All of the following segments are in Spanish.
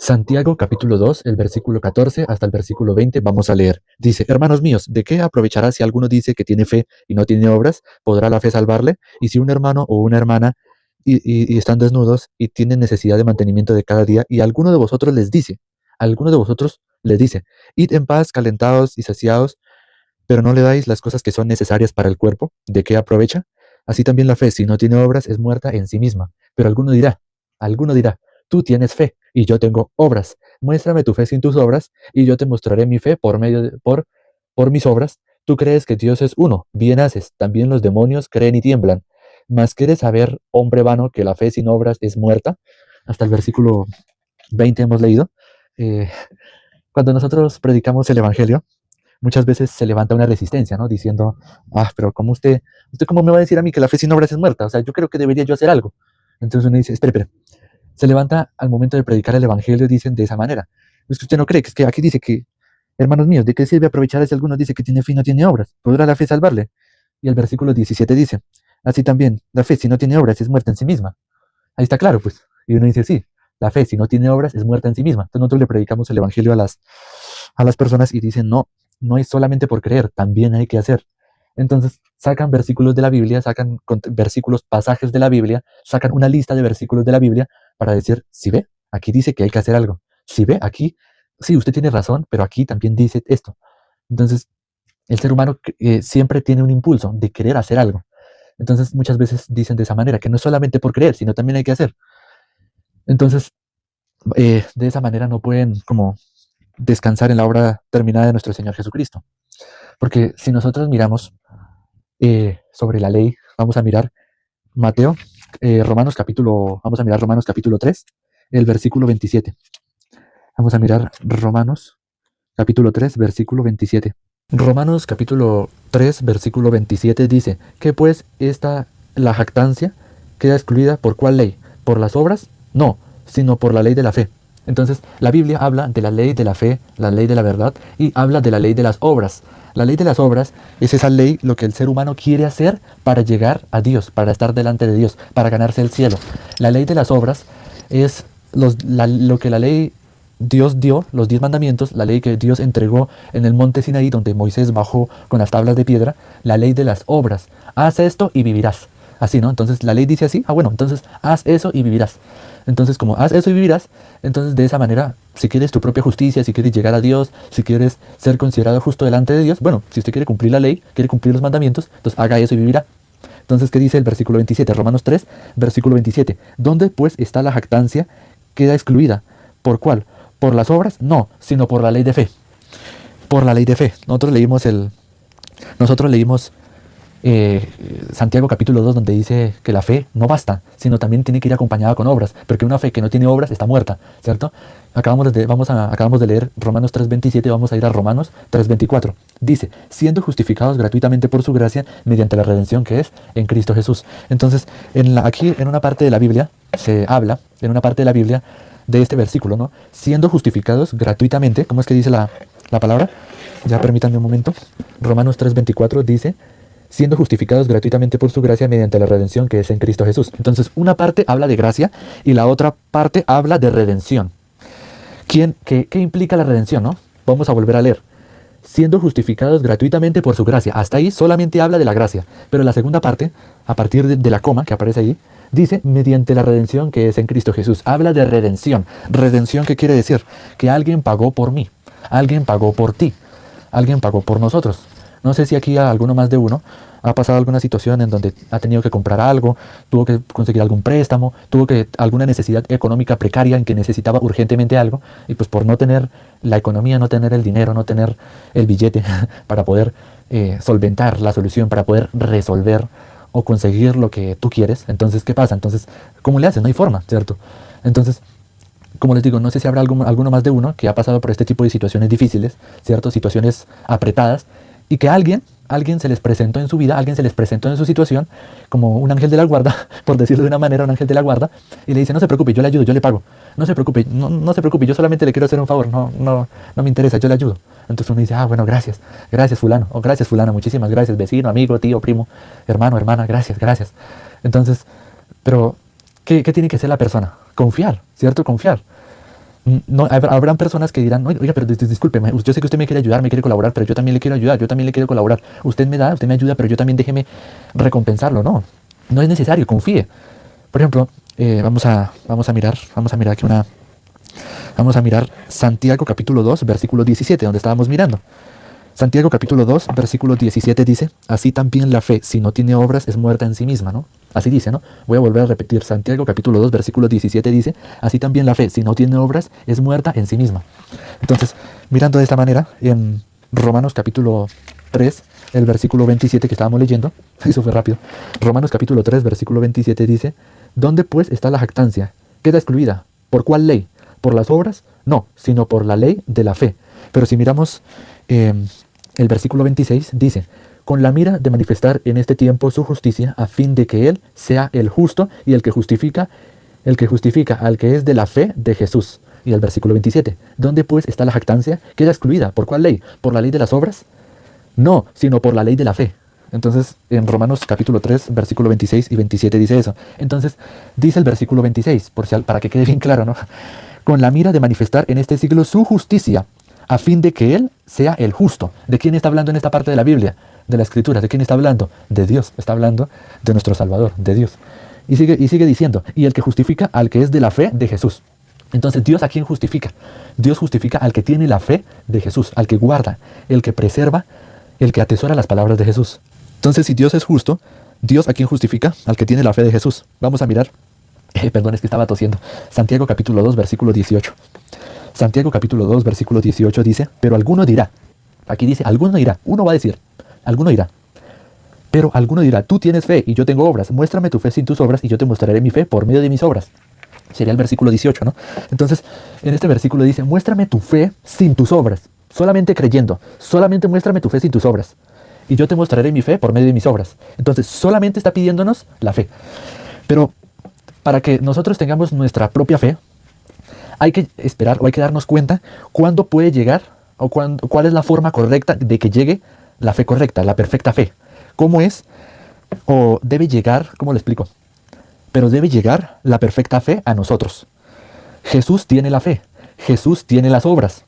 Santiago capítulo 2, el versículo 14 hasta el versículo 20, vamos a leer. Dice, hermanos míos, ¿de qué aprovechará si alguno dice que tiene fe y no tiene obras? ¿Podrá la fe salvarle? Y si un hermano o una hermana y están desnudos y tienen necesidad de mantenimiento de cada día, y alguno de vosotros les dice, id en paz, calentados y saciados, pero no le dais las cosas que son necesarias para el cuerpo, ¿de qué aprovecha? Así también la fe, si no tiene obras, es muerta en sí misma. Pero alguno dirá, tú tienes fe y yo tengo obras. Muéstrame tu fe sin tus obras y yo te mostraré mi fe por mis obras. Tú crees que Dios es uno, bien haces. También los demonios creen y tiemblan. Mas ¿quieres saber, hombre vano, que la fe sin obras es muerta? Hasta el versículo 20 hemos leído. Eh, Cuando nosotros predicamos el Evangelio, muchas veces se levanta una resistencia, ¿no? Diciendo, pero ¿cómo usted cómo me va a decir a mí que la fe sin obras es muerta? O sea, yo creo que debería yo hacer algo. Entonces uno dice, espere. Se levanta al momento de predicar el Evangelio, dicen de esa manera. Es que usted no cree, que es que aquí dice que, hermanos míos, ¿de qué sirve aprovechar si alguno dice que tiene fe y no tiene obras? ¿Podrá la fe salvarle? Y el versículo 17 dice, así también, la fe si no tiene obras es muerta en sí misma. Ahí está claro, pues. Y uno dice, sí, la fe si no tiene obras es muerta en sí misma. Entonces nosotros le predicamos el Evangelio a las personas y dicen, no, no es solamente por creer, también hay que hacer. Entonces sacan versículos de la Biblia, sacan versículos, pasajes de la Biblia, sacan una lista de versículos de la Biblia para decir, si ve, aquí dice que hay que hacer algo. Si ve, aquí, sí, usted tiene razón, pero aquí también dice esto. Entonces, el ser humano siempre tiene un impulso de querer hacer algo. Entonces, muchas veces dicen de esa manera, que no es solamente por creer, sino también hay que hacer. Entonces, de esa manera no pueden como descansar en la obra terminada de nuestro Señor Jesucristo. Porque si nosotros miramos sobre la ley, vamos a mirar vamos a mirar Romanos capítulo 3, el versículo 27. Vamos a mirar Romanos capítulo 3, versículo 27. Romanos capítulo 3, versículo 27 dice, que pues la jactancia queda excluida ¿por cuál ley? ¿Por las obras? No, sino por la ley de la fe. Entonces, la Biblia habla de la ley de la fe, la ley de la verdad, y habla de la ley de las obras. La ley de las obras es esa ley, lo que el ser humano quiere hacer para llegar a Dios, para estar delante de Dios, para ganarse el cielo. La ley de las obras es lo que la ley Dios dio, los 10 mandamientos, la ley que Dios entregó en el monte Sinaí, donde Moisés bajó con las tablas de piedra, la ley de las obras. Haz esto y vivirás. Así, ¿no? Entonces la ley dice así, bueno, entonces haz eso y vivirás. Entonces, como haz eso y vivirás, entonces de esa manera, si quieres tu propia justicia, si quieres llegar a Dios, si quieres ser considerado justo delante de Dios, bueno, si usted quiere cumplir la ley, quiere cumplir los mandamientos, entonces haga eso y vivirá. Entonces, ¿qué dice el versículo 27? Romanos 3, versículo 27. ¿Dónde pues está la jactancia? Queda excluida. ¿Por cuál? ¿Por las obras? No, sino por la ley de fe. Por la ley de fe. Nosotros leímos Santiago capítulo 2, donde dice que la fe no basta, sino también tiene que ir acompañada con obras, porque una fe que no tiene obras está muerta, ¿cierto? Acabamos de leer Romanos 3.27, vamos a ir a Romanos 3.24. Dice, siendo justificados gratuitamente por su gracia, mediante la redención que es en Cristo Jesús. Entonces, aquí en una parte de la Biblia, se habla, en una parte de la Biblia, de este versículo, ¿no? Siendo justificados gratuitamente, ¿cómo es que dice la palabra? Ya permítanme un momento. Romanos 3.24 dice, siendo justificados gratuitamente por su gracia mediante la redención que es en Cristo Jesús. Entonces, una parte habla de gracia y la otra parte habla de redención. ¿Qué implica la redención, no? Vamos a volver a leer. Siendo justificados gratuitamente por su gracia. Hasta ahí solamente habla de la gracia. Pero la segunda parte, a partir de la coma que aparece ahí, dice, mediante la redención que es en Cristo Jesús. Habla de redención. ¿Redención qué quiere decir? Que alguien pagó por mí. Alguien pagó por ti. Alguien pagó por nosotros. No sé si aquí a alguno más de uno ha pasado alguna situación en donde ha tenido que comprar algo, tuvo que conseguir algún préstamo, alguna necesidad económica precaria en que necesitaba urgentemente algo, y pues por no tener la economía, no tener el dinero, no tener el billete para poder solventar la solución, para poder resolver o conseguir lo que tú quieres, entonces, ¿qué pasa? Entonces, ¿cómo le haces? No hay forma, ¿cierto? Entonces, como les digo, no sé si habrá alguno más de uno que ha pasado por este tipo de situaciones difíciles, ¿cierto? Situaciones apretadas, y que alguien se les presentó en su vida, alguien se les presentó en su situación como un ángel de la guarda, por decirlo de una manera, un ángel de la guarda, y le dice, no se preocupe, yo le ayudo, yo le pago, no se preocupe, no se preocupe, yo solamente le quiero hacer un favor, no me interesa, yo le ayudo. Entonces uno dice, bueno, gracias fulano, o gracias fulana, muchísimas gracias, vecino, amigo, tío, primo, hermano, hermana, gracias. Entonces, pero, ¿qué tiene que hacer la persona? Confiar, ¿cierto? Confiar. No, habrán personas que dirán, oiga, pero discúlpeme, yo sé que usted me quiere ayudar, me quiere colaborar, pero yo también le quiero ayudar, yo también le quiero colaborar. Usted me da, usted me ayuda, pero yo también déjeme recompensarlo. No, no es necesario, confíe. Por ejemplo, vamos a mirar aquí vamos a mirar Santiago capítulo 2, versículo 17, donde estábamos mirando. Santiago capítulo 2, versículo 17 dice, así también la fe, si no tiene obras, es muerta en sí misma, ¿no? Así dice, ¿no? Voy a volver a repetir. Santiago capítulo 2, versículo 17 dice, así también la fe, si no tiene obras, es muerta en sí misma. Entonces, mirando de esta manera, en Romanos capítulo 3, el versículo 27 que estábamos leyendo, eso fue rápido. Romanos capítulo 3, versículo 27 dice, ¿dónde pues está la jactancia? Queda excluida. ¿Por cuál ley? ¿Por las obras? No, sino por la ley de la fe. Pero si miramos el versículo 26 dice, con la mira de manifestar en este tiempo su justicia, a fin de que Él sea el justo y el que justifica al que es de la fe de Jesús. Y el versículo 27, ¿dónde pues está la jactancia? Queda excluida. ¿Por cuál ley? ¿Por la ley de las obras? No, sino por la ley de la fe. Entonces, en Romanos capítulo 3, versículo 26 y 27 dice eso. Entonces, dice el versículo 26, para que quede bien claro, ¿no? Con la mira de manifestar en este siglo su justicia, a fin de que Él sea el justo. ¿De quién está hablando en esta parte de la Biblia? De la Escritura. ¿De quién está hablando? De Dios. Está hablando de nuestro Salvador, de Dios. Y sigue diciendo, y el que justifica al que es de la fe de Jesús. Entonces, ¿Dios a quién justifica? Dios justifica al que tiene la fe de Jesús, al que guarda, el que preserva, el que atesora las palabras de Jesús. Entonces, si Dios es justo, ¿Dios a quién justifica? Al que tiene la fe de Jesús. Vamos a mirar. Perdón, es que estaba tosiendo. Santiago capítulo 2, versículo 18. Santiago capítulo 2, versículo 18 dice, pero alguno dirá, aquí dice, alguno dirá, uno va a decir, alguno dirá, pero alguno dirá, tú tienes fe y yo tengo obras, muéstrame tu fe sin tus obras y yo te mostraré mi fe por medio de mis obras. Sería el versículo 18, ¿no? Entonces, en este versículo dice, muéstrame tu fe sin tus obras, solamente creyendo, solamente muéstrame tu fe sin tus obras y yo te mostraré mi fe por medio de mis obras. Entonces, solamente está pidiéndonos la fe. Pero para que nosotros tengamos nuestra propia fe, hay que esperar o hay que darnos cuenta cuándo puede llegar o cuál es la forma correcta de que llegue la fe correcta, la perfecta fe. ¿Cómo es? O debe llegar, ¿cómo lo explico? Pero debe llegar la perfecta fe a nosotros. Jesús tiene la fe, Jesús tiene las obras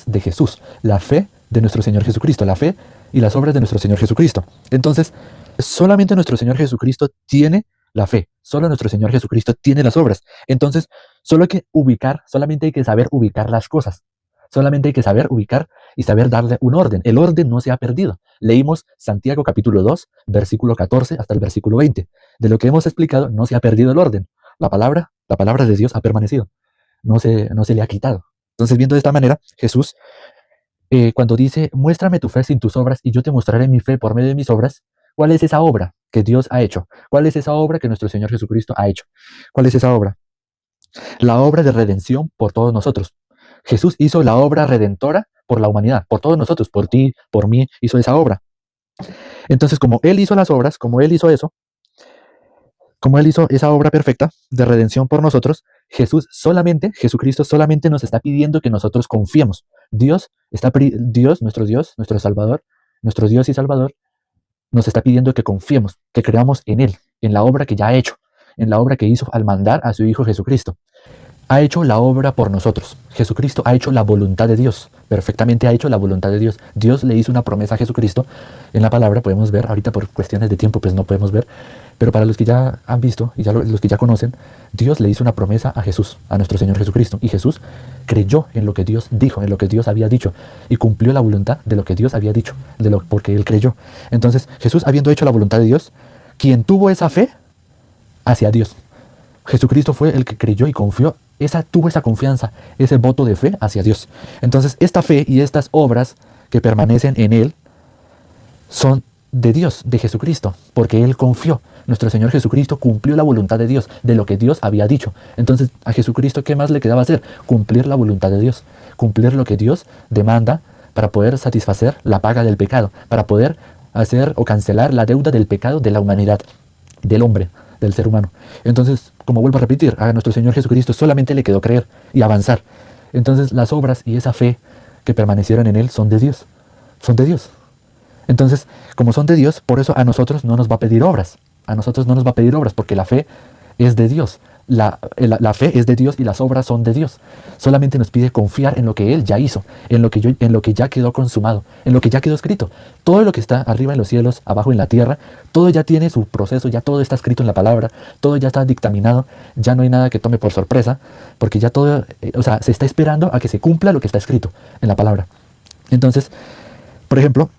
de Jesús, la fe de nuestro Señor Jesucristo, la fe y las obras de nuestro Señor Jesucristo. Entonces, solamente nuestro Señor Jesucristo tiene la fe, solo nuestro Señor Jesucristo tiene las obras. Entonces, solamente hay que saber ubicar las cosas. Solamente hay que saber ubicar y saber darle un orden. El orden no se ha perdido. Leímos Santiago capítulo 2, versículo 14 hasta el versículo 20. De lo que hemos explicado, no se ha perdido el orden. La palabra de Dios ha permanecido. No se le ha quitado. Entonces, viendo de esta manera, Jesús, cuando dice, muéstrame tu fe sin tus obras y yo te mostraré mi fe por medio de mis obras, ¿cuál es esa obra que Dios ha hecho? ¿Cuál es esa obra que nuestro Señor Jesucristo ha hecho? ¿Cuál es esa obra? La obra de redención por todos nosotros. Jesús hizo la obra redentora por la humanidad, por todos nosotros, por ti, por mí, hizo esa obra. Entonces, como Él hizo las obras, como Él hizo eso, como Él hizo esa obra perfecta de redención por nosotros, Jesucristo solamente nos está pidiendo que nosotros confiemos. Dios, nuestro Salvador, nuestro Dios y Salvador, nos está pidiendo que confiemos, que creamos en Él, en la obra que ya ha hecho, en la obra que hizo al mandar a su Hijo Jesucristo. Ha hecho la obra por nosotros. Jesucristo ha hecho la voluntad de Dios. Perfectamente ha hecho la voluntad de Dios. Dios le hizo una promesa a Jesucristo. En la palabra podemos ver, ahorita por cuestiones de tiempo pues no podemos ver, pero para los que ya han visto y los que ya conocen, Dios le hizo una promesa a Jesús, a nuestro Señor Jesucristo. Y Jesús creyó en lo que Dios dijo, en lo que Dios había dicho, y cumplió la voluntad de lo que Dios había dicho, porque Él creyó. Entonces, Jesús, habiendo hecho la voluntad de Dios, quien tuvo esa fe hacia Dios. Jesucristo fue el que creyó y confió, tuvo esa confianza, ese voto de fe hacia Dios. Entonces, esta fe y estas obras que permanecen en Él son de Dios, de Jesucristo, porque Él confió. Nuestro Señor Jesucristo cumplió la voluntad de Dios, de lo que Dios había dicho. Entonces, a Jesucristo, ¿qué más le quedaba hacer? Cumplir la voluntad de Dios, cumplir lo que Dios demanda para poder satisfacer la paga del pecado, para poder hacer o cancelar la deuda del pecado de la humanidad, del hombre, del ser humano. Entonces, como vuelvo a repetir, a nuestro Señor Jesucristo solamente le quedó creer y avanzar. Entonces, las obras y esa fe que permanecieron en Él son de Dios. Son de Dios. Entonces, como son de Dios, por eso a nosotros no nos va a pedir obras. A nosotros no nos va a pedir obras, porque la fe es de Dios. la fe es de Dios y las obras son de Dios. Solamente nos pide confiar en lo que Él ya hizo, en lo que ya quedó consumado, en lo que ya quedó escrito. Todo lo que está arriba en los cielos, abajo en la tierra, todo ya tiene su proceso, ya todo está escrito en la palabra, todo ya está dictaminado, ya no hay nada que tome por sorpresa, porque ya todo, o sea, se está esperando a que se cumpla lo que está escrito en la palabra. Entonces, por ejemplo,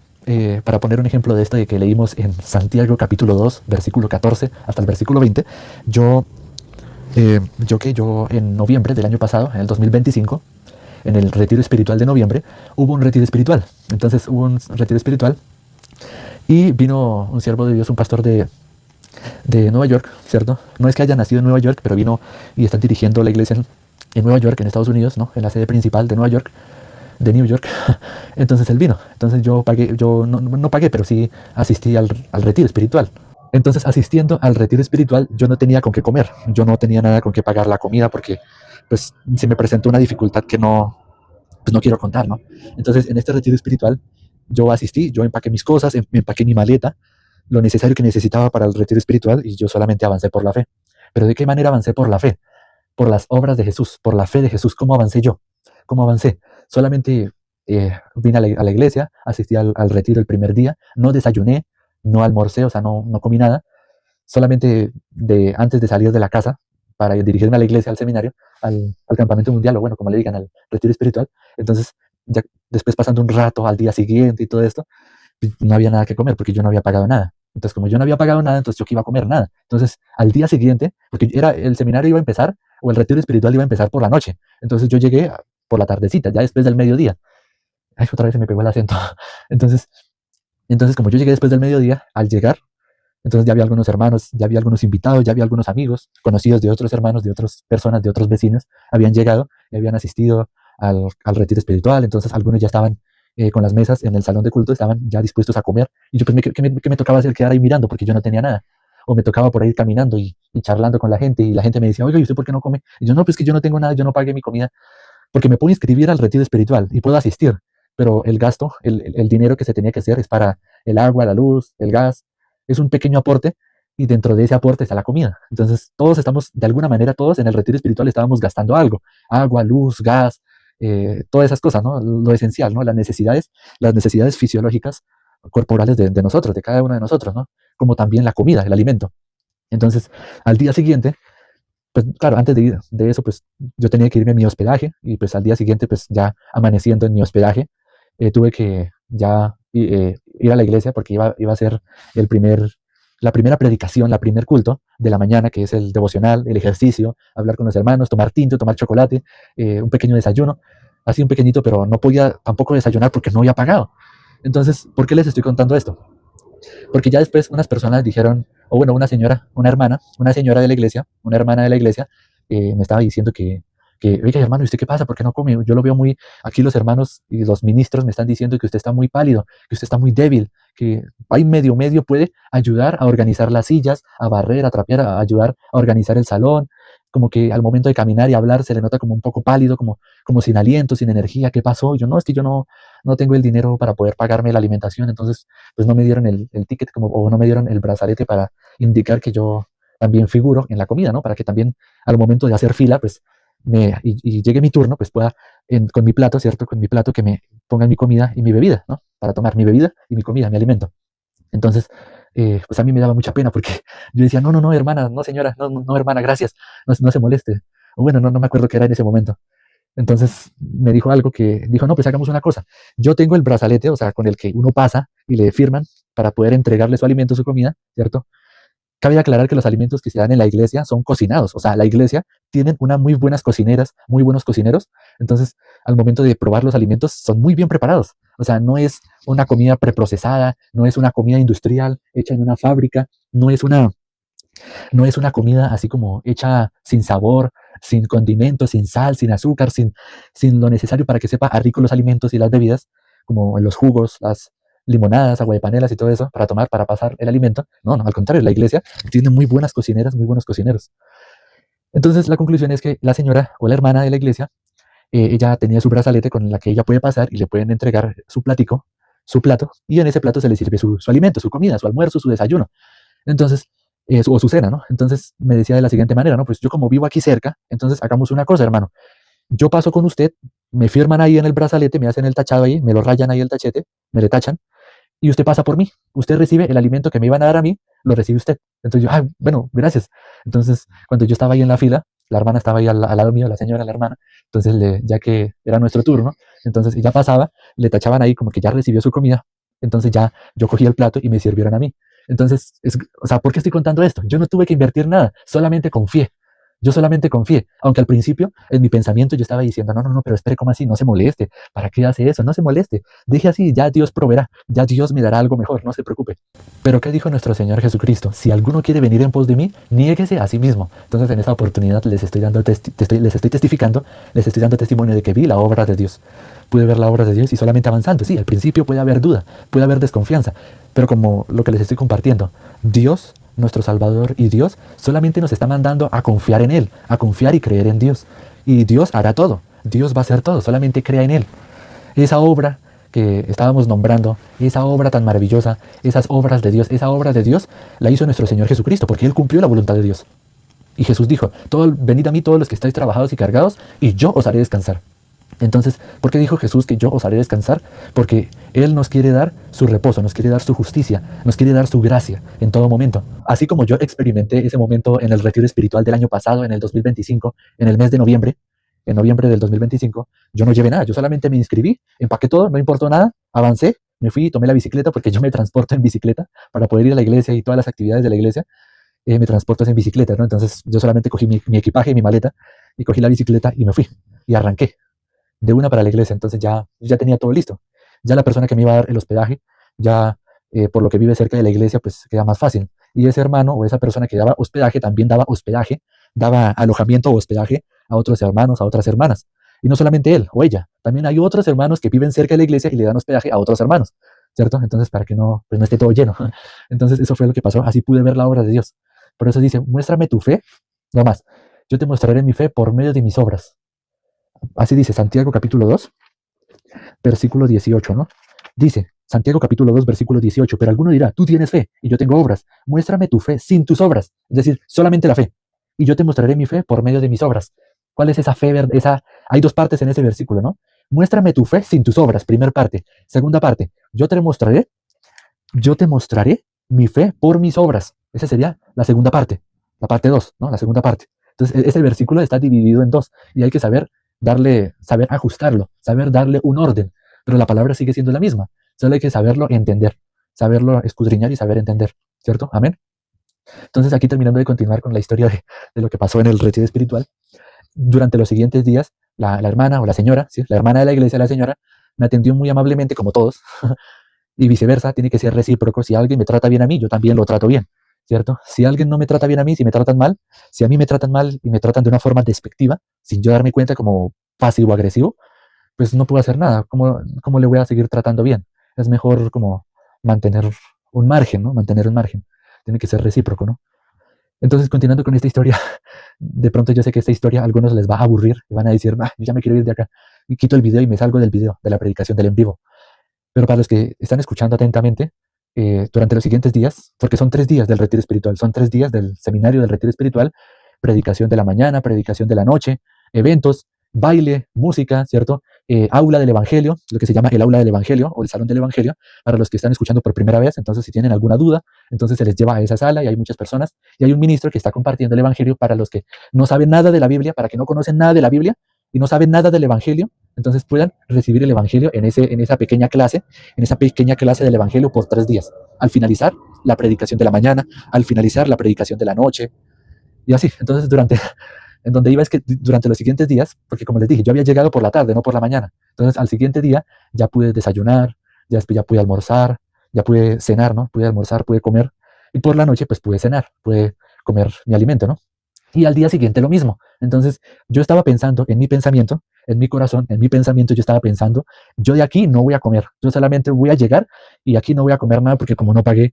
para poner un ejemplo de esto de que leímos en Santiago capítulo 2, versículo 14 hasta el versículo 20, yo en noviembre del año pasado, en el 2025, en el retiro espiritual de noviembre, hubo un retiro espiritual. Entonces hubo un retiro espiritual y vino un siervo de Dios, un pastor de Nueva York, ¿cierto? No es que haya nacido en Nueva York, pero vino y está dirigiendo la iglesia en Nueva York, en Estados Unidos, ¿no? En la sede principal de Nueva York, de New York. Entonces él vino. Entonces yo pagué, yo no pagué, pero sí asistí al retiro espiritual. Entonces, asistiendo al retiro espiritual, yo no tenía con qué comer, yo no tenía nada con qué pagar la comida porque pues se me presentó una dificultad que pues, no quiero contar, ¿no? Entonces, en este retiro espiritual, yo asistí, yo empaqué mis cosas, me empaqué mi maleta, lo necesario que necesitaba para el retiro espiritual y yo solamente avancé por la fe. ¿Pero de qué manera avancé por la fe? Por las obras de Jesús, por la fe de Jesús. ¿Cómo avancé yo? ¿Cómo avancé? Solamente vine a la iglesia, asistí al retiro el primer día, no desayuné, no almorcé, o sea, no comí nada, solamente antes de salir de la casa para dirigirme a la iglesia, al seminario, al campamento mundial, o bueno, como le digan, al retiro espiritual. Entonces, ya después pasando un rato al día siguiente y todo esto, pues, no había nada que comer porque yo no había pagado nada. Entonces, como yo no había pagado nada, entonces yo que iba a comer nada. Entonces, al día siguiente, porque el seminario iba a empezar, o el retiro espiritual iba a empezar por la noche. Entonces yo llegué por la tardecita, ya después del mediodía. Ay, otra vez se me pegó el acento. Entonces, como yo llegué después del mediodía, al llegar, entonces ya había algunos hermanos, ya había algunos invitados, ya había algunos amigos, conocidos de otros hermanos, de otras personas, de otros vecinos, habían llegado y habían asistido al retiro espiritual. Entonces algunos ya estaban con las mesas en el salón de culto, estaban ya dispuestos a comer. Y yo pues, ¿qué me tocaba hacer? Quedar ahí mirando porque yo no tenía nada. O me tocaba por ahí caminando y charlando con la gente, y la gente me decía, oiga, ¿y usted por qué no come? Y yo, no, pues que yo no tengo nada, yo no pagué mi comida, porque me puedo inscribir al retiro espiritual y puedo asistir, pero el gasto, el dinero que se tenía que hacer es para el agua, la luz, el gas, es un pequeño aporte, y dentro de ese aporte está la comida. Entonces todos estamos, de alguna manera, todos en el retiro espiritual estábamos gastando algo, agua, luz, gas, todas esas cosas, ¿no? Lo esencial, ¿no? Las necesidades fisiológicas corporales de nosotros, de cada uno de nosotros, ¿no? Como también la comida, el alimento. Entonces, al día siguiente, pues claro, antes de eso, pues yo tenía que irme a mi hospedaje, y pues al día siguiente, pues ya amaneciendo en mi hospedaje, tuve que ya ir a la iglesia porque iba a ser la primera predicación, la primer culto de la mañana, que es el devocional, el ejercicio, hablar con los hermanos, tomar tinto, tomar chocolate, un pequeño desayuno, así un pequeñito, pero no podía tampoco desayunar porque no había pagado. Entonces, ¿por qué les estoy contando esto? Porque ya después unas personas dijeron, o bueno, una señora, una señora de la iglesia, una hermana de la iglesia, me estaba diciendo oiga, hermano, ¿y usted qué pasa? ¿Por qué no come? Yo lo veo aquí los hermanos y los ministros me están diciendo que usted está muy pálido, que usted está muy débil, que ahí medio puede ayudar a organizar las sillas, a barrer, a trapear, a ayudar a organizar el salón, como que al momento de caminar y hablar se le nota como un poco pálido, como sin aliento, sin energía. ¿Qué pasó? Yo, no, es que yo no tengo el dinero para poder pagarme la alimentación, entonces pues no me dieron el ticket, o no me dieron el brazalete para indicar que yo también figuro en la comida, ¿no? Para que también al momento de hacer fila, pues y llegue mi turno, pues pueda, con mi plato, ¿cierto? Con mi plato, que me pongan mi comida y mi bebida, ¿no? Para tomar mi bebida y mi comida, mi alimento. Entonces, pues a mí me daba mucha pena porque yo decía, no, hermana, no, señora, no, hermana, gracias, no se moleste. O bueno, no me acuerdo qué era en ese momento. Entonces me dijo algo que dijo, no, pues hagamos una cosa. Yo tengo el brazalete, o sea, con el que uno pasa y le firman para poder entregarle su alimento, su comida, ¿cierto? Cabe aclarar que los alimentos que se dan en la iglesia son cocinados, o sea, la iglesia tienen muy buenas cocineras, muy buenos cocineros, entonces al momento de probar los alimentos son muy bien preparados, o sea, no es una comida preprocesada, no es una comida industrial hecha en una fábrica, no es una comida así como hecha sin sabor, sin condimentos, sin sal, sin azúcar, sin lo necesario para que sepa a rico los alimentos y las bebidas, como los jugos, las limonadas, agua de panelas y todo eso, para tomar, para pasar el alimento. No, al contrario, la iglesia tiene muy buenas cocineras, muy buenos cocineros. Entonces la conclusión es que la señora o la hermana de la iglesia, ella tenía su brazalete con la que ella puede pasar y le pueden entregar su platico, su plato, y en ese plato se le sirve su alimento, su comida, su almuerzo, su desayuno. Entonces, o su cena, ¿no? Entonces me decía de la siguiente manera, ¿no? Pues yo como vivo aquí cerca, entonces hagamos una cosa, hermano. Yo paso con usted, me firman ahí en el brazalete, me hacen el tachado ahí, me lo rayan ahí el tachete, me le tachan, y usted pasa por mí. Usted recibe el alimento que me iban a dar a mí, lo recibe usted. Entonces yo, bueno, gracias. Entonces, cuando yo estaba ahí en la fila, la hermana estaba ahí al lado mío, la señora, la hermana, entonces ya que era nuestro turno, entonces ya pasaba, le tachaban ahí como que ya recibió su comida, entonces ya yo cogí el plato y me sirvieron a mí. Entonces, o sea, ¿por qué estoy contando esto? Yo no tuve que invertir nada, solamente confié. Yo solamente confié, aunque al principio en mi pensamiento yo estaba diciendo, no, no, no, pero espere, ¿cómo así? No se moleste, ¿para qué hace eso? No se moleste, deje así, ya Dios proveerá, ya Dios me dará algo mejor, no se preocupe. Pero ¿qué dijo nuestro Señor Jesucristo? Si alguno quiere venir en pos de mí, niéguese a sí mismo. Entonces en esa oportunidad les estoy testificando, les estoy dando testimonio de que vi la obra de Dios. Pude ver la obra de Dios y solamente avanzando. Sí, al principio puede haber duda, puede haber desconfianza, pero como lo que les estoy compartiendo, Dios, nuestro Salvador y Dios, solamente nos está mandando a confiar en Él, a confiar y creer en Dios. Y Dios hará todo, Dios va a hacer todo, solamente crea en Él. Esa obra que estábamos nombrando, esa obra tan maravillosa, esas obras de Dios, esa obra de Dios la hizo nuestro Señor Jesucristo, porque Él cumplió la voluntad de Dios. Y Jesús dijo, venid a mí todos los que estáis trabajados y cargados, y yo os haré descansar. Entonces, ¿por qué dijo Jesús que yo os haré descansar? Porque Él nos quiere dar su reposo, nos quiere dar su justicia, nos quiere dar su gracia en todo momento. Así como yo experimenté ese momento en el retiro espiritual del año pasado, en el 2025, en el mes de noviembre, en noviembre del 2025, yo no llevé nada, yo solamente me inscribí, empaqué todo, no importó nada, avancé, me fui, tomé la bicicleta porque yo me transporto en bicicleta para poder ir a la iglesia y todas las actividades de la iglesia, me transporto en bicicleta, ¿no? Entonces yo solamente cogí mi equipaje, mi maleta, y cogí la bicicleta y me fui, y arranqué de una para la iglesia. Entonces ya tenía todo listo. Ya la persona que me iba a dar el hospedaje, ya por lo que vive cerca de la iglesia, pues queda más fácil. Y ese hermano o esa persona que daba hospedaje también daba hospedaje, daba alojamiento o hospedaje a otros hermanos, a otras hermanas. Y no solamente él o ella, también hay otros hermanos que viven cerca de la iglesia y le dan hospedaje a otros hermanos, ¿cierto? Entonces, para que no, pues no esté todo lleno. Entonces, eso fue lo que pasó. Así pude ver la obra de Dios. Por eso dice, muéstrame tu fe, no más. Yo te mostraré mi fe por medio de mis obras. Así dice Santiago capítulo 2, versículo 18, ¿no? Dice Santiago capítulo 2, versículo 18, pero alguno dirá, tú tienes fe y yo tengo obras. Muéstrame tu fe sin tus obras, es decir, solamente la fe. Y yo te mostraré mi fe por medio de mis obras. ¿Cuál es esa fe? Hay dos partes en ese versículo, ¿no? Muéstrame tu fe sin tus obras, primera parte. Segunda parte, yo te mostraré mi fe por mis obras. Esa sería la segunda parte, la parte 2, ¿no? La segunda parte. Entonces, ese versículo está dividido en dos y hay que saber ajustarlo, saber darle un orden, pero la palabra sigue siendo la misma, solo hay que saberlo entender, saberlo escudriñar y saber entender, ¿cierto? Amén. Entonces aquí terminando de continuar con la historia de lo que pasó en el retiro espiritual, durante los siguientes días, la hermana o la señora, ¿sí? La hermana de la iglesia, la señora, me atendió muy amablemente como todos, y viceversa, tiene que ser recíproco, si alguien me trata bien a mí, yo también lo trato bien, ¿cierto? Si alguien no me trata bien a mí, si me tratan mal, si a mí me tratan mal y me tratan de una forma despectiva, sin yo darme cuenta como pasivo-agresivo, pues no puedo hacer nada. ¿Cómo le voy a seguir tratando bien? Es mejor como mantener un margen, ¿no? Mantener un margen. Tiene que ser recíproco, ¿no? Entonces, continuando con esta historia, de pronto yo sé que esta historia a algunos les va a aburrir y van a decir, yo ya me quiero ir de acá. Y quito el video y me salgo del video, de la predicación, del en vivo. Pero para los que están escuchando atentamente, durante los siguientes días, porque son 3 días del retiro espiritual, son 3 días del seminario del retiro espiritual, predicación de la mañana, predicación de la noche, eventos, baile, música, ¿cierto? Aula del Evangelio, lo que se llama el aula del Evangelio o el salón del Evangelio, para los que están escuchando por primera vez. Entonces, si tienen alguna duda, entonces se les lleva a esa sala y hay muchas personas y hay un ministro que está compartiendo el Evangelio para los que no saben nada de la Biblia, para que no conocen nada de la Biblia y no saben nada del Evangelio, entonces puedan recibir el Evangelio en esa pequeña clase del Evangelio por 3 días. Al finalizar la predicación de la mañana, al finalizar la predicación de la noche, y así. Entonces, en donde iba es que durante los siguientes días, porque como les dije, yo había llegado por la tarde, no por la mañana. Entonces, al siguiente día ya pude desayunar, ya pude almorzar, ya pude cenar, ¿no? Pude almorzar, pude comer. Y por la noche, pues pude cenar, pude comer mi alimento, ¿no? Y al día siguiente lo mismo. Entonces, yo estaba pensando en mi pensamiento, en mi corazón, en mi pensamiento, yo estaba pensando, yo de aquí no voy a comer, yo solamente voy a llegar y aquí no voy a comer nada porque como no pagué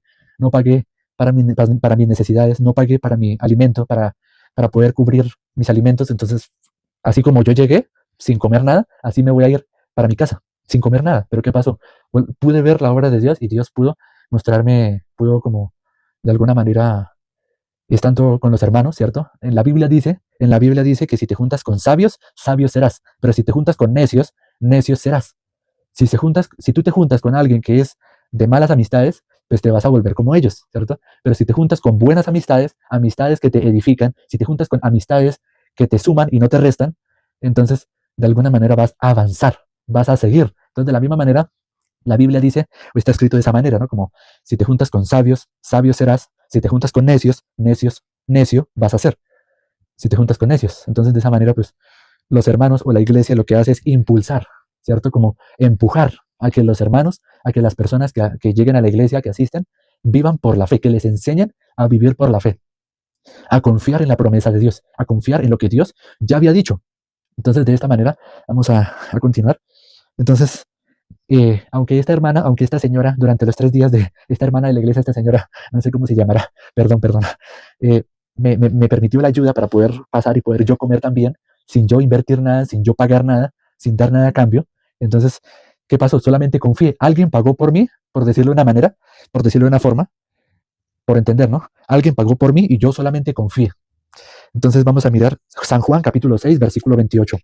para mis necesidades, no pagué para mi alimento, para poder cubrir mis alimentos, entonces, así como yo llegué sin comer nada, así me voy a ir para mi casa, sin comer nada. Pero ¿qué pasó? Bueno, pude ver la obra de Dios y Dios pudo mostrarme, pudo como de alguna manera Es tanto con los hermanos, ¿cierto? En la Biblia dice que si te juntas con sabios, sabios serás, pero si te juntas con necios, necios serás. Si tú te juntas con alguien que es de malas amistades, pues te vas a volver como ellos, ¿cierto? Pero si te juntas con buenas amistades, amistades que te edifican, si te juntas con amistades que te suman y no te restan, entonces de alguna manera vas a avanzar, vas a seguir. Entonces, de la misma manera, la Biblia dice, o está escrito de esa manera, ¿no? Como si te juntas con sabios, sabio serás. Si te juntas con necios, necios, necio vas a ser. Si te juntas con necios. Entonces, de esa manera, pues, los hermanos o la iglesia lo que hace es impulsar, ¿cierto? Como empujar a que los hermanos, a que las personas que lleguen a la iglesia, que asisten, vivan por la fe, que les enseñen a vivir por la fe, a confiar en la promesa de Dios, a confiar en lo que Dios ya había dicho. Entonces, de esta manera, vamos a continuar. Entonces, aunque esta hermana, aunque esta señora, durante los 3 días de esta hermana de la iglesia, esta señora, no sé cómo se llamará, perdón, eh, me permitió la ayuda para poder pasar y poder yo comer también, sin yo invertir nada, sin yo pagar nada, sin dar nada a cambio. Entonces, ¿qué pasó? Solamente confié. Alguien pagó por mí, por decirlo de una manera, por decirlo de una forma, por entender, ¿no? Alguien pagó por mí y yo solamente confié. Entonces vamos a mirar San Juan capítulo 6, versículo 28.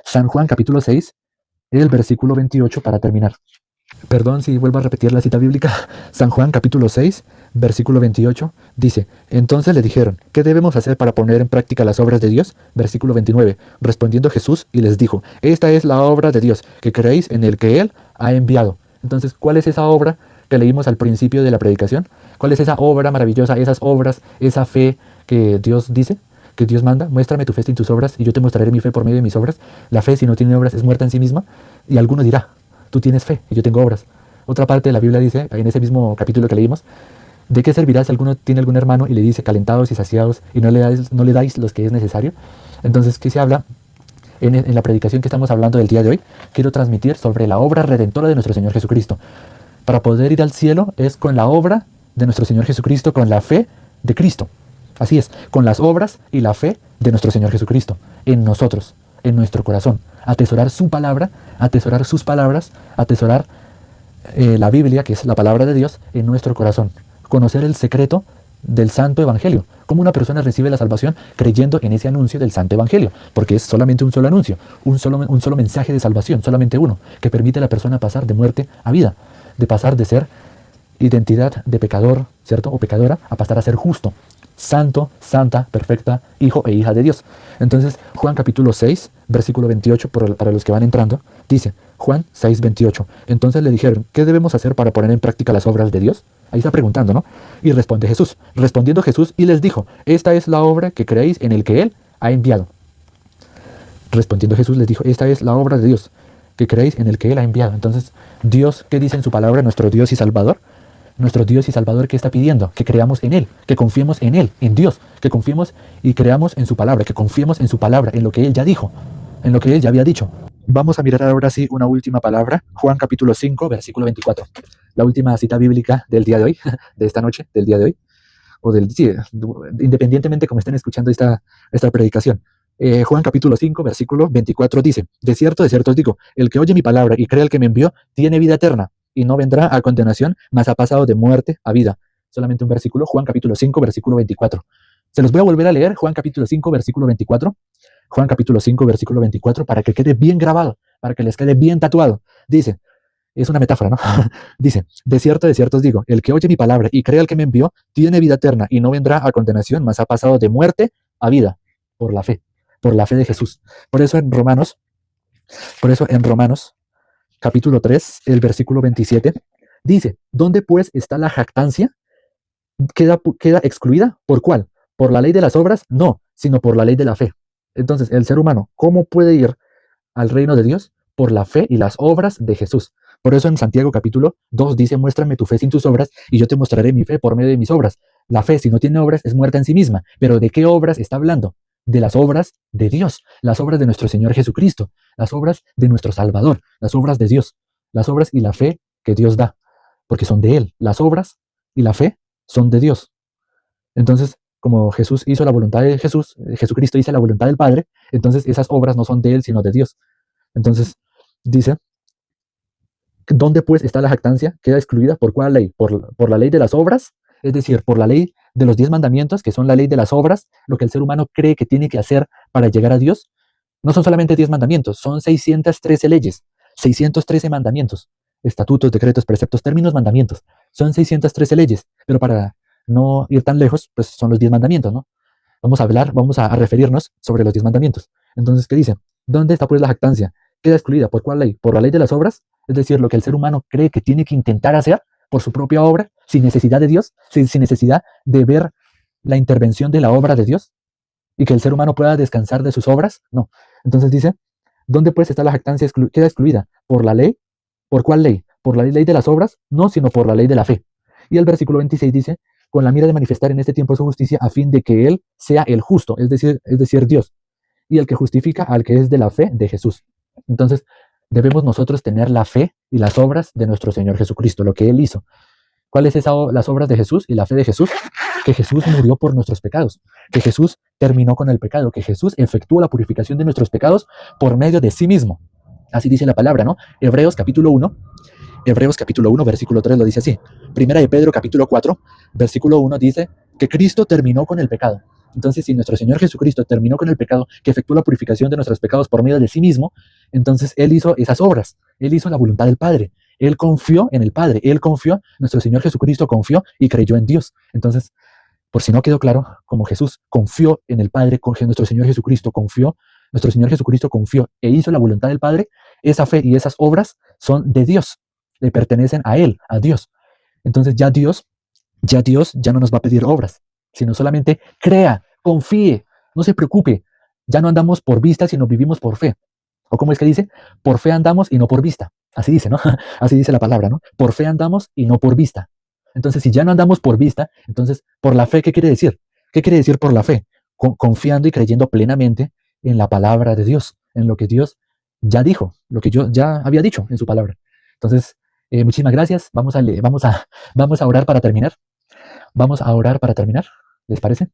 San Juan capítulo 6, el versículo 28 para terminar. Perdón si vuelvo a repetir la cita bíblica. San Juan capítulo 6, versículo 28 dice, entonces le dijeron, ¿qué debemos hacer para poner en práctica las obras de Dios? Versículo 29, respondiendo Jesús y les dijo, esta es la obra de Dios, que creéis en el que Él ha enviado. Entonces, ¿cuál es esa obra que leímos al principio de la predicación? ¿Cuál es esa obra maravillosa, esas obras, esa fe que Dios dice? Que Dios manda, muéstrame tu fe sin tus obras y yo te mostraré mi fe por medio de mis obras. La fe, si no tiene obras, es muerta en sí misma. Y alguno dirá, tú tienes fe y yo tengo obras. Otra parte de la Biblia dice, en ese mismo capítulo que leímos, ¿de qué servirá si alguno tiene algún hermano y le dice calentados y saciados y no le dais los que es necesario? Entonces, ¿qué se habla? En la predicación que estamos hablando del día de hoy, quiero transmitir sobre la obra redentora de nuestro Señor Jesucristo. Para poder ir al cielo es con la obra de nuestro Señor Jesucristo, con la fe de Cristo. Así es, con las obras y la fe de nuestro Señor Jesucristo, en nosotros, en nuestro corazón. Atesorar su palabra, atesorar sus palabras, atesorar la Biblia, que es la palabra de Dios, en nuestro corazón. Conocer el secreto del Santo Evangelio. Cómo una persona recibe la salvación creyendo en ese anuncio del Santo Evangelio. Porque es solamente un solo anuncio, un solo mensaje de salvación, solamente uno, que permite a la persona pasar de muerte a vida, de pasar de ser identidad de pecador, ¿cierto? O pecadora, a pasar a ser justo, santo, santa, perfecta, hijo e hija de Dios. Entonces, Juan capítulo 6, versículo 28, para los que van entrando, dice, Juan 6, 28. Entonces le dijeron, ¿qué debemos hacer para poner en práctica las obras de Dios? Ahí está preguntando, ¿no? Y responde Jesús. Respondiendo Jesús y les dijo, esta es la obra que creéis en el que Él ha enviado. Respondiendo Jesús les dijo, esta es la obra de Dios, que creéis en el que Él ha enviado. Entonces, Dios, ¿qué dice en su palabra? Nuestro Dios y Salvador. Nuestro Dios y Salvador, ¿qué está pidiendo? Que creamos en Él, que confiemos en Él, en Dios, que confiemos y creamos en su palabra, que confiemos en su palabra, en lo que Él ya dijo, en lo que Él ya había dicho. Vamos a mirar ahora sí una última palabra, Juan capítulo 5, versículo 24. La última cita bíblica del día de hoy, de esta noche, del día de hoy, o sí, independientemente como estén escuchando esta predicación. Juan capítulo 5, versículo 24 dice, de cierto os digo, el que oye mi palabra y cree al que me envió, tiene vida eterna, y no vendrá a condenación, mas ha pasado de muerte a vida. Solamente un versículo, Juan capítulo 5, versículo 24. Se los voy a volver a leer, Juan capítulo 5, versículo 24. Juan capítulo 5, versículo 24, para que quede bien grabado, para que les quede bien tatuado. Dice, es una metáfora, ¿no? Dice, de cierto os digo, el que oye mi palabra y cree al que me envió, tiene vida eterna y no vendrá a condenación, mas ha pasado de muerte a vida, por la fe de Jesús. Por eso en Romanos, capítulo 3, el versículo 27, dice, ¿dónde pues está la jactancia? ¿Queda excluida? ¿Por cuál? ¿Por la ley de las obras? No, sino por la ley de la fe. Entonces, el ser humano, ¿cómo puede ir al reino de Dios? Por la fe y las obras de Jesús. Por eso en Santiago capítulo 2 dice, muéstrame tu fe sin tus obras y yo te mostraré mi fe por medio de mis obras. La fe, si no tiene obras, es muerta en sí misma. ¿Pero de qué obras está hablando? De las obras de Dios, las obras de nuestro Señor Jesucristo, las obras de nuestro Salvador, las obras de Dios, las obras y la fe que Dios da, porque son de Él. Las obras y la fe son de Dios. Entonces, como Jesús hizo la voluntad de Jesucristo hizo la voluntad del Padre, entonces esas obras no son de Él, sino de Dios. Entonces, dice, ¿dónde pues está la jactancia? Queda excluida. ¿Por cuál ley? ¿Por la ley de las obras? es decir, por la ley de los 10 mandamientos, que son la ley de las obras, lo que el ser humano cree que tiene que hacer para llegar a Dios. No son solamente 10 mandamientos, son 613 leyes, 613 mandamientos, estatutos, decretos, preceptos, términos, mandamientos. Son 613 leyes, pero para no ir tan lejos, pues son los 10 mandamientos, ¿no? Vamos a referirnos sobre los 10 mandamientos. Entonces, ¿qué dice? ¿Dónde está pues la jactancia? Queda excluida. ¿Por cuál ley? Por la ley de las obras, es decir, lo que el ser humano cree que tiene que intentar hacer por su propia obra, sin necesidad de Dios, sin necesidad de ver la intervención de la obra de Dios, y que el ser humano pueda descansar de sus obras. No. Entonces dice, ¿dónde pues está la jactancia? Queda excluida. ¿Por la ley? ¿Por cuál ley? ¿Por la ley de las obras? No, sino por la ley de la fe. Y el versículo 26 dice, con la mira de manifestar en este tiempo su justicia, a fin de que Él sea el justo, es decir, Dios, y el que justifica al que es de la fe de Jesús. Entonces, debemos nosotros tener la fe y las obras de nuestro Señor Jesucristo, lo que Él hizo. ¿Cuáles son las obras de Jesús y la fe de Jesús? Que Jesús murió por nuestros pecados, que Jesús terminó con el pecado, que Jesús efectuó la purificación de nuestros pecados por medio de sí mismo. Así dice la palabra, ¿no? Hebreos capítulo 1, versículo 3 lo dice así. Primera de Pedro capítulo 4, versículo 1 dice que Cristo terminó con el pecado. Entonces, si nuestro Señor Jesucristo terminó con el pecado, que efectuó la purificación de nuestros pecados por medio de sí mismo, entonces Él hizo esas obras, Él hizo la voluntad del Padre, Él confió en el Padre, Él confió, nuestro Señor Jesucristo confió y creyó en Dios. Entonces, por si no quedó claro, como Jesús confió en el Padre, nuestro Señor Jesucristo confió e hizo la voluntad del Padre, esa fe y esas obras son de Dios, le pertenecen a Él, a Dios. Entonces ya Dios ya no nos va a pedir obras, sino solamente crea, confíe, no se preocupe. Ya no andamos por vista, sino vivimos por fe. ¿O cómo es que dice? Por fe andamos y no por vista. Así dice, ¿no? Así dice la palabra, ¿no? Por fe andamos y no por vista. Entonces, si ya no andamos por vista, entonces, por la fe, ¿qué quiere decir? ¿Qué quiere decir por la fe? Confiando y creyendo plenamente en la palabra de Dios, en lo que Dios ya dijo, lo que yo ya había dicho en su palabra. Entonces, muchísimas gracias. Vamos a orar para terminar. Vamos a orar para terminar. ¿Les parece?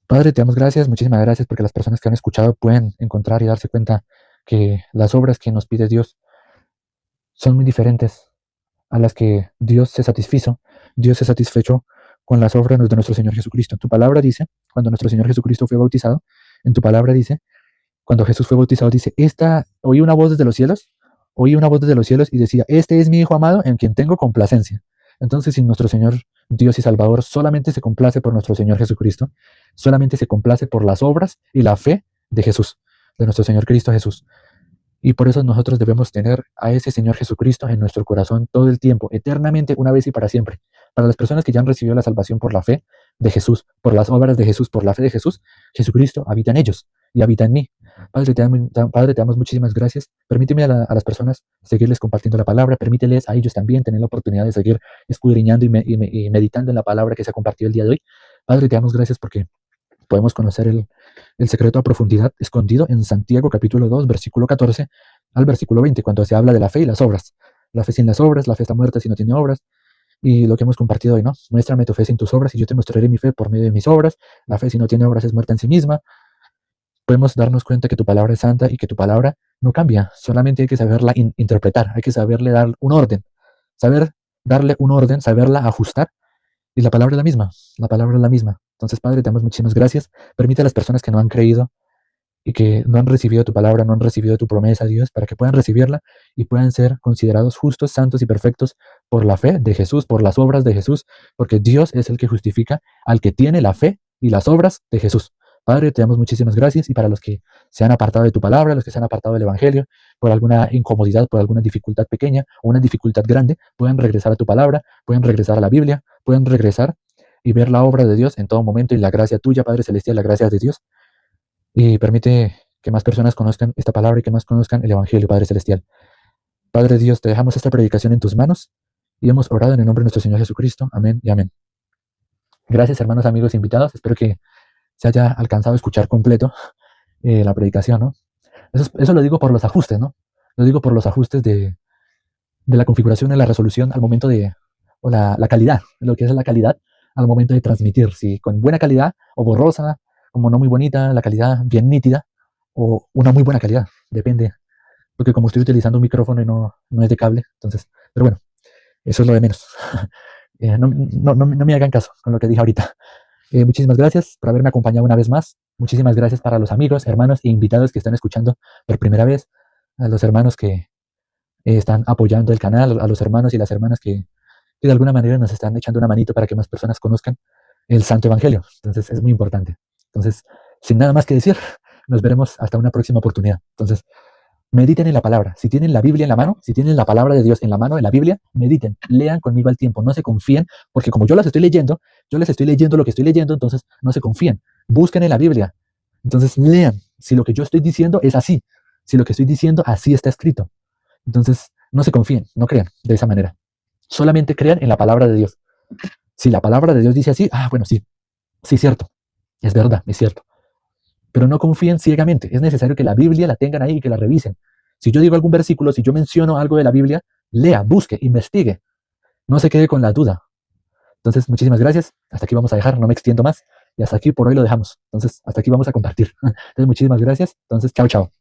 Padre, te damos gracias, muchísimas gracias porque las personas que han escuchado pueden encontrar y darse cuenta que las obras que nos pide Dios son muy diferentes a las que Dios se satisfechó con las obras de nuestro Señor Jesucristo. Tu palabra dice, cuando nuestro Señor Jesucristo fue bautizado, en tu palabra dice, cuando Jesús fue bautizado, dice, oí una voz desde los cielos y decía, este es mi Hijo amado en quien tengo complacencia. Entonces, si nuestro Señor Dios y Salvador solamente se complace por nuestro Señor Jesucristo, solamente se complace por las obras y la fe de Jesús, de nuestro Señor Cristo Jesús. Y por eso nosotros debemos tener a ese Señor Jesucristo en nuestro corazón todo el tiempo, eternamente, una vez y para siempre. Para las personas que ya han recibido la salvación por la fe de Jesús, por las obras de Jesús, por la fe de Jesús, Jesucristo habita en ellos y habita en mí. Padre, te damos muchísimas gracias. Permíteme a las personas seguirles compartiendo la palabra, permíteles a ellos también tener la oportunidad de seguir escudriñando y meditando en la palabra que se ha compartido el día de hoy. Padre, te damos gracias porque podemos conocer el secreto a profundidad escondido en Santiago capítulo 2, versículo 14 al versículo 20, cuando se habla de la fe y las obras. La fe sin las obras, la fe está muerta si no tiene obras, y lo que hemos compartido hoy, ¿no? Muéstrame tu fe sin tus obras y yo te mostraré mi fe por medio de mis obras. La fe si no tiene obras es muerta en sí misma. Podemos darnos cuenta que tu palabra es santa y que tu palabra no cambia, solamente hay que saberla interpretar, hay que saberle dar un orden, saber darle un orden, saberla ajustar. Y la palabra es la misma, la palabra es la misma. Entonces, Padre, te damos muchísimas gracias. Permite a las personas que no han creído y que no han recibido tu palabra, no han recibido tu promesa, Dios, para que puedan recibirla y puedan ser considerados justos, santos y perfectos por la fe de Jesús, por las obras de Jesús, porque Dios es el que justifica al que tiene la fe y las obras de Jesús. Padre, te damos muchísimas gracias y para los que se han apartado de tu palabra, los que se han apartado del Evangelio, por alguna incomodidad, por alguna dificultad pequeña o una dificultad grande, pueden regresar a tu palabra, pueden regresar a la Biblia, pueden regresar y ver la obra de Dios en todo momento y la gracia tuya, Padre Celestial, la gracia de Dios. Y permite que más personas conozcan esta palabra y que más conozcan el Evangelio, Padre Celestial. Padre Dios, te dejamos esta predicación en tus manos y hemos orado en el nombre de nuestro Señor Jesucristo. Amén y amén. Gracias, hermanos, amigos, invitados. Espero que se haya alcanzado a escuchar completo la predicación, ¿no? Eso lo digo por los ajustes, ¿no? Lo digo por los ajustes de la configuración y la resolución al momento o la calidad, lo que es la calidad al momento de transmitir, si con buena calidad o borrosa, como no muy bonita, la calidad bien nítida o una muy buena calidad, depende, porque como estoy utilizando un micrófono y no es de cable, entonces, pero bueno, eso es lo de menos. No me hagan caso con lo que dije ahorita. Muchísimas gracias por haberme acompañado una vez más. Muchísimas gracias para los amigos, hermanos e invitados que están escuchando por primera vez, a los hermanos que están apoyando el canal, a los hermanos y las hermanas que de alguna manera nos están echando una manito para que más personas conozcan el Santo Evangelio. Entonces es muy importante. Entonces, sin nada más que decir, nos veremos hasta una próxima oportunidad. Entonces, mediten en la palabra. Si tienen la Biblia en la mano, si tienen la palabra de Dios en la mano, en la Biblia, mediten, lean conmigo al tiempo, no se confíen, porque como yo les estoy leyendo lo que estoy leyendo, entonces no se confíen. Busquen en la Biblia. Entonces lean si lo que yo estoy diciendo es así, si lo que estoy diciendo así está escrito. Entonces, no se confíen, no crean de esa manera. Solamente crean en la palabra de Dios. Si la palabra de Dios dice así, bueno, sí, sí, cierto, es verdad, es cierto. Pero no confíen ciegamente. Es necesario que la Biblia la tengan ahí y que la revisen. Si yo digo algún versículo, si yo menciono algo de la Biblia, lea, busque, investigue. No se quede con la duda. Entonces, muchísimas gracias. Hasta aquí vamos a dejar, no me extiendo más. Y hasta aquí por hoy lo dejamos. Entonces, hasta aquí vamos a compartir. Entonces, muchísimas gracias. Entonces, chao, chao.